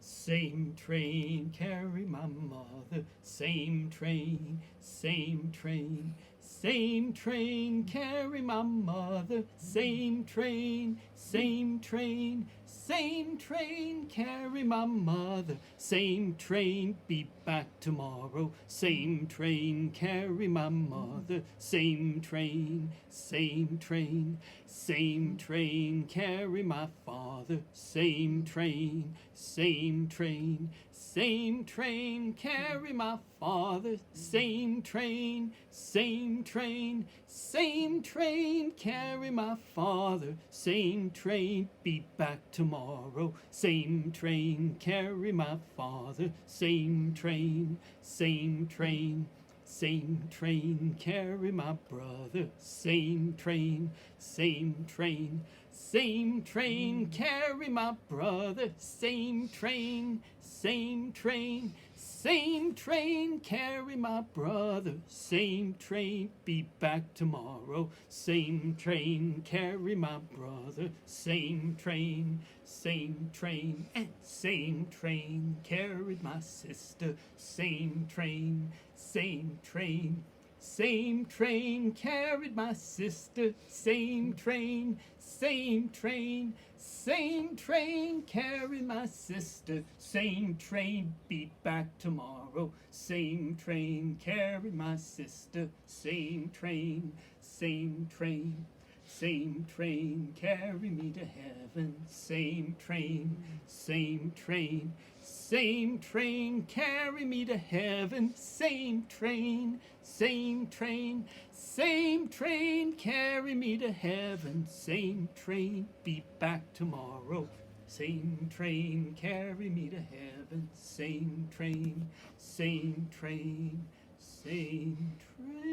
Same train, carry my mother. Same train, same train. Same train, carry my mother. Same train, same train. Same train, carry my mother. Same train, be back tomorrow. Same train, carry my mother. Same train, same train. Same train, carry my father. Same train, same train. Same train, carry my father. Same train, same train. Same train, carry my father. Same train, be back tomorrow. Same train, carry my father. Same train, same train. Same train, carry my brother. Same train, same train. Same train, carry my brother. Same train, same train. Same train, carry my brother. Same train, be back tomorrow. Same train, carry my brother. Same train, same train. And same train, carried my sister. Same train, same train. Same train, carried my sister. Same train, same train. Same train, carry my sister. Same train, be back tomorrow. Same train, carry my sister. Same train, same train. Same train, carry me to heaven. Same train, same train. Same train, carry me to heaven. Same train, same train. Same train, carry me to heaven. Same train, be back tomorrow. Same train, carry me to heaven. Same train, same train. Same train.